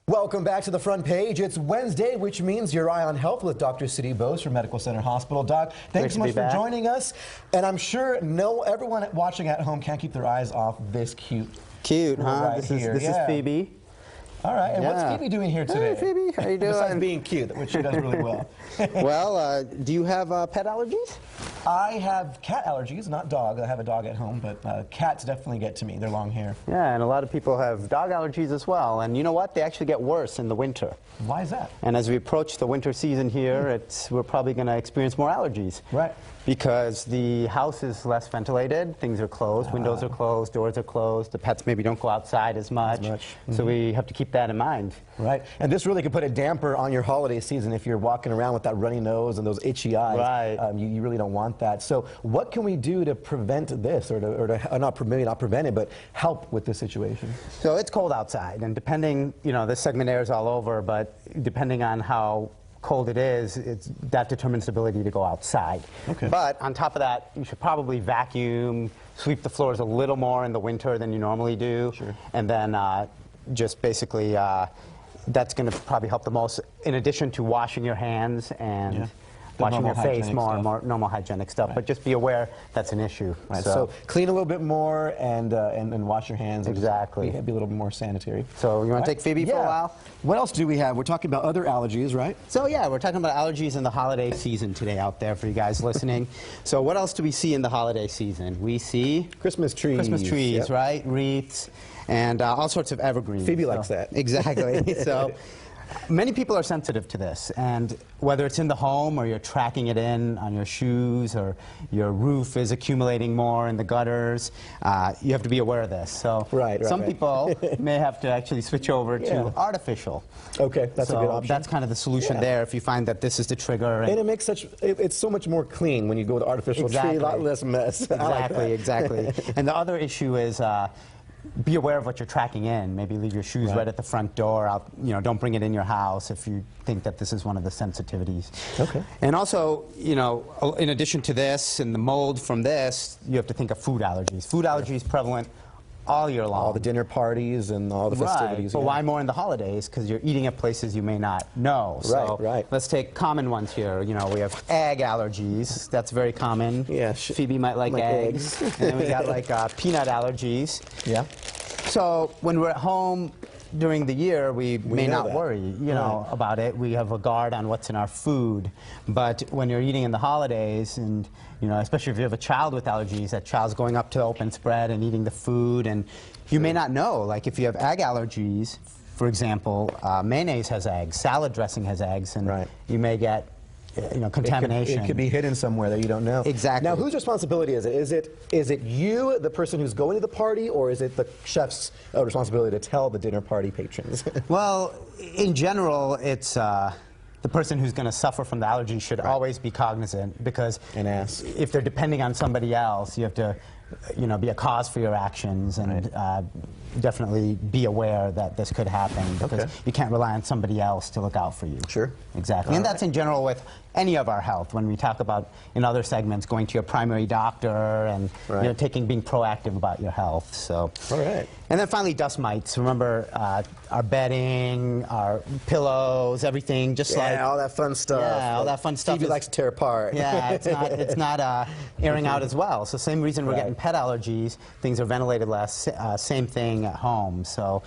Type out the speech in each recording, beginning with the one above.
Welcome back to the front page. It's Wednesday, which means your Eye on Health with Dr. Sudip Bose from Medical Center Hospital. Doc, thanks so much for joining us. And I'm sure everyone watching at home can't keep their eyes off this cute. Cute, huh? Right this is Phoebe. All right, and what's Phoebe doing here today? Hey, Phoebe, how you doing? Besides being cute, which she does really well. Well, do you have pet allergies? I have cat allergies, not dog. I have a dog at home, but cats definitely get to me. They're long hair. Yeah, and a lot of people have dog allergies as well. And you know what? They actually get worse in the winter. Why is that? And as we approach the winter season here, we're probably going to experience more allergies. Right. Because the house is less ventilated, things are closed, windows are closed, doors are closed, the pets maybe don't go outside as much. So we have to keep that in mind. Right, and this really could put a damper on your holiday season if you're walking around with that runny nose and those itchy eyes. Right. You really don't want that. So what can we do to prevent this, or to not prevent it, but help with this situation? So it's cold outside, and depending, this segment airs all over, but depending on how cold it is, that determines the ability to go outside. Okay. But on top of that, you should probably vacuum, sweep the floors a little more in the winter than you normally do. Sure. And then just basically, that's going to probably help the most, in addition to washing your hands and washing your face, more normal hygienic stuff. But just be aware that's an issue. Right. So clean a little bit more and wash your hands. Exactly. Be a little bit more sanitary. So you want to take Phoebe for a while? What else do we have? We're talking about other allergies, right? So yeah, we're talking about allergies in the holiday season today out there for you guys listening. So what else do we see in the holiday season? We see Christmas trees. Christmas trees, right? Wreaths and all sorts of evergreens. Phoebe likes that. Exactly. So many people are sensitive to this, and whether it's in the home or you're tracking it in on your shoes or your roof is accumulating more in the gutters, you have to be aware of this. So some people may have to actually switch over to artificial. Okay, that's a good option. That's kind of the solution there if you find that this is the trigger. And it makes it's so much more clean when you go with artificial tree, a lot less mess. Exactly, exactly. And the other issue is be aware of what you're tracking in. Maybe leave your shoes right at the front door. Don't bring it in your house if you think that this is one of the sensitivities. Okay. And also, in addition to this and the mold from this, you have to think of food allergies. Food allergies prevalent all year long. All the dinner parties and all the festivities. But why more in the holidays? Because you're eating at places you may not know. So let's take common ones here. We have egg allergies. That's very common. Yeah. Phoebe might like eggs. And then we got peanut allergies. Yeah. So when we're at home during the year, we may not worry, about it. We have a guard on what's in our food. But when you're eating in the holidays, and especially if you have a child with allergies, that child's going up to open spread and eating the food, and you may not know. Like if you have egg allergies, for example, mayonnaise has eggs, salad dressing has eggs, and you may get contamination. It could be hidden somewhere that you don't know. Exactly. Now, whose responsibility is it? Is it you, the person who's going to the party, or is it the chef's responsibility to tell the dinner party patrons? Well, in general, it's the person who's going to suffer from the allergy should always be cognizant, because if they're depending on somebody else, you have to be a cause for your actions, and definitely be aware that this could happen, because you can't rely on somebody else to look out for you. Sure. Exactly. And that's in general with any of our health. When we talk about, in other segments, going to your primary doctor and being proactive about your health. So. All right. And then finally, dust mites. Remember, our bedding, our pillows, everything, just all that fun stuff. Yeah, all that fun stuff. Phoebe likes to tear apart. Yeah, it's not airing out as well. So same reason we're getting pet allergies. Things are ventilated less. Same thing at home. So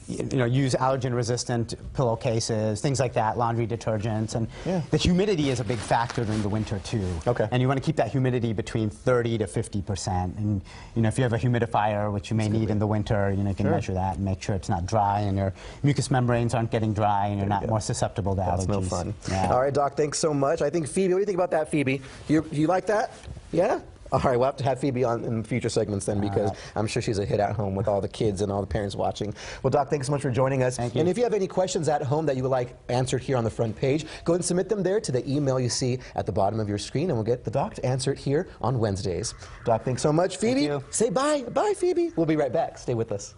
use allergen-resistant pillowcases, things like that, laundry detergents, and the humidity is a big factor during the winter too. Okay. And you want to keep that humidity between 30 to 50%. And if you have a humidifier, which you may need in the winter, you can measure that and make sure it's not dry and your mucous membranes aren't getting dry and you're not more susceptible to allergies. That's no fun. Yeah. All right, Doc, thanks so much. I think Phoebe, what do you think about that, Phoebe? You like that? Yeah? All right, we'll have to have Phoebe on in future segments then, because I'm sure she's a hit at home with all the kids and all the parents watching. Well, Doc, thanks so much for joining us. Thank you. And if you have any questions at home that you would like answered here on the front page, go ahead and submit them there to the email you see at the bottom of your screen, and we'll get the doc to answer it here on Wednesdays. Doc, thanks so much. Phoebe, say bye. Bye, Phoebe. We'll be right back. Stay with us.